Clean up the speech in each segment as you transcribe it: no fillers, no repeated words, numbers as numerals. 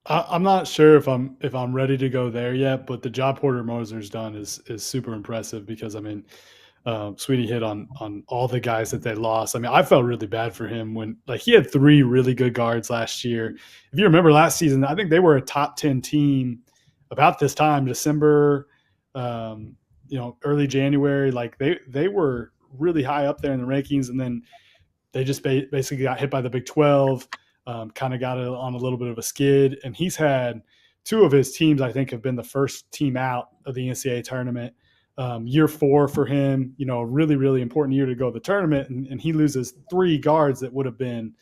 I'm not sure if I'm ready to go there yet, but the job Porter Moser's done is super impressive because I mean, Sweetie hit on all the guys that they lost. I mean, I felt really bad for him when like he had three really good guards last year. If you remember last season, I think they were a top 10 team about this time, December, early January. Like they were really high up there in the rankings, and then they just basically got hit by the Big 12, kind of got it on a little bit of a skid. And he's had two of his teams, I think, have been the first team out of the NCAA tournament. Year 4 for him, a really, really important year to go to the tournament. And he loses three guards that would have been,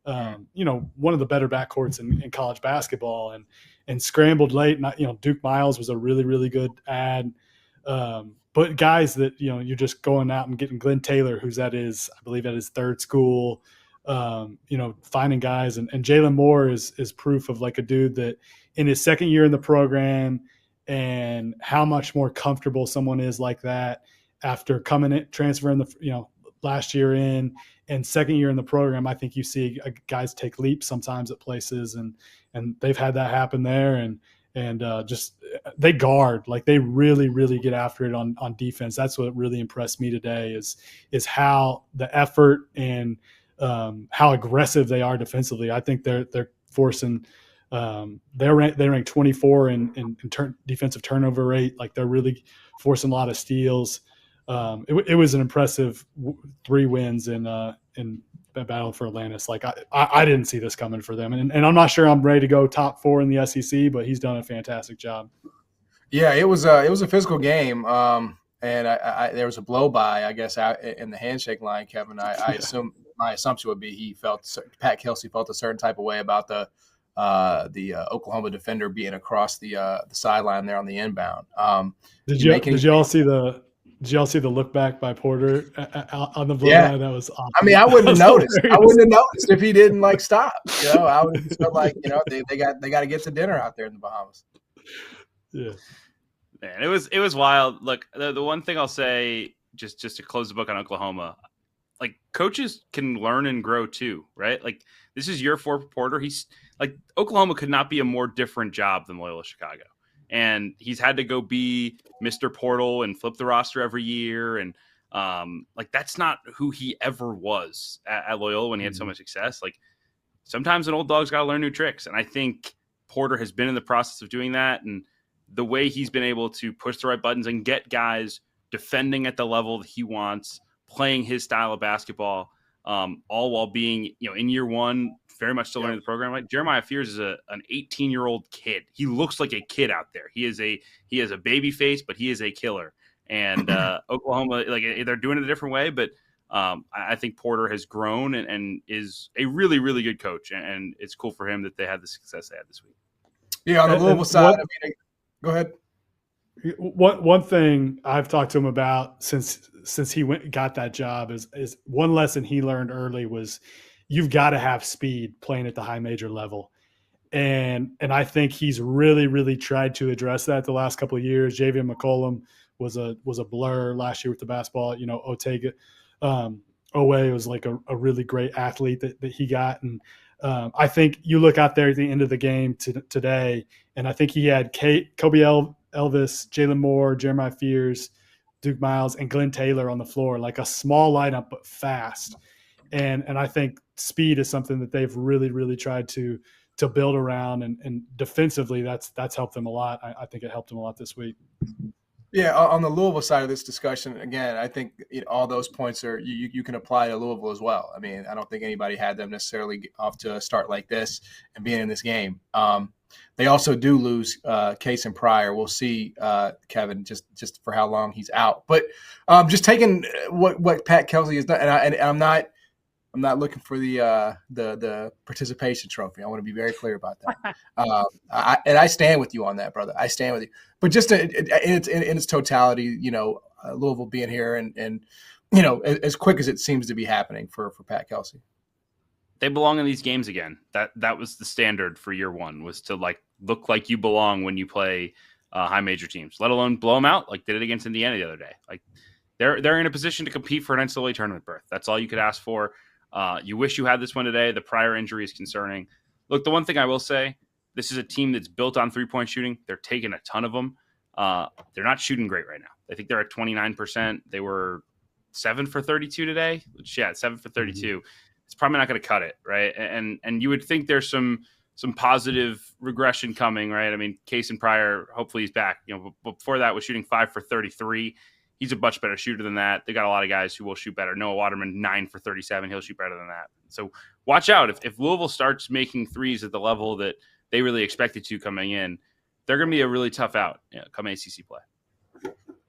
one of the better backcourts in college basketball and scrambled late. Duke Miles was a really, really good ad. But guys that, you're just going out and getting Glenn Taylor, who's I believe at his third school, finding guys. And Jalen Moore is proof of like a dude that in his second year in the program and how much more comfortable someone is like that after transferring last year in and second year in the program. I think you see guys take leaps sometimes at places and they've had that happen there. And just they guard, like they really, really get after it on defense. That's what really impressed me today is how the effort and how aggressive they are defensively. I think they're forcing they rank 24 in defensive turnover rate. Like they're really forcing a lot of steals. It was an impressive 3 wins in battle for Atlantis. Like I didn't see this coming for them, and I'm not sure I'm ready to go top 4 in the SEC, but he's done a fantastic job. Yeah, it was a physical game, and I there was a blow by, I guess, out in the handshake line, Kevin. I assume my assumption would be Pat Kelsey felt a certain type of way about the Oklahoma defender being across the sideline there on the inbound. Did y'all see the look back by Porter on the blow Yeah. by? That was awesome. I mean, I wouldn't have noticed. I wouldn't have noticed if he didn't stop. I would have felt like they got to get to dinner out there in the Bahamas. Yeah, man, it was wild. Look, the one thing I'll say, just to close the book on Oklahoma, like coaches can learn and grow too, right? Like this is year 4 for Porter. He's like Oklahoma could not be a more different job than Loyola Chicago. And he's had to go be Mr. Portal and flip the roster every year. And that's not who he ever was at Loyola when he had so much success. Like sometimes an old dog's got to learn new tricks. And I think Porter has been in the process of doing that. And the way he's been able to push the right buttons and get guys defending at the level that he wants, playing his style of basketball, all while being, in year 1, very much still learning the program. Like Jeremiah Fears is an 18-year-old kid. He looks like a kid out there. He has a baby face, but he is a killer. And Oklahoma, like they're doing it a different way, but I think Porter has grown and is a really, really good coach. And it's cool for him that they had the success they had this week. Yeah, on the Louisville side, go ahead. One thing I've talked to him about since he got that job is one lesson he learned early was you've got to have speed playing at the high major level. And I think he's really, really tried to address that the last couple of years. Javian McCollum was a blur last year with the basketball. Otega Owe was like a really great athlete that he got. And I think you look out there at the end of the game today, and I think he had Kobe Elvis, Jalen Moore, Jeremiah Fears, Duke Miles, and Glenn Taylor on the floor, like a small lineup but fast. And I think speed is something that they've really, really tried to build around, and defensively that's helped them a lot. I think it helped them a lot this week. Yeah, on the Louisville side of this discussion, again, I think all those points are you can apply to Louisville as well. I mean, I don't think anybody had them necessarily off to a start like this and being in this game. They also do lose Case and Pryor. We'll see, Kevin, just for how long he's out. But just taking what Pat Kelsey has done, and I'm not looking for the participation trophy. I want to be very clear about that. I stand with you on that, brother. I stand with you. But just in its totality, Louisville being here and as quick as it seems to be happening for Pat Kelsey. They belong in these games again. That was the standard for year 1, was to look like you belong when you play high major teams, let alone blow them out like they did against Indiana the other day. Like they're in a position to compete for an NCAA tournament berth. That's all you could ask for. You wish you had this one today. The Pryor injury is concerning. Look, the one thing I will say, This is a team that's built on 3-point shooting. They're taking a ton of them. They're not shooting great right now. I think they're at 29%. They were 7 for 32 today. 7 for 32. Mm-hmm. It's probably not going to cut it, right? And you would think there's some positive regression coming, right? I mean, Case and Pryor, hopefully he's back. Before that was shooting 5 for 33. He's a much better shooter than that. They got a lot of guys who will shoot better. Noah Waterman, 9 for 37. He'll shoot better than that. So watch out. If Louisville starts making threes at the level that they really expected to coming in, they're going to be a really tough out come ACC play.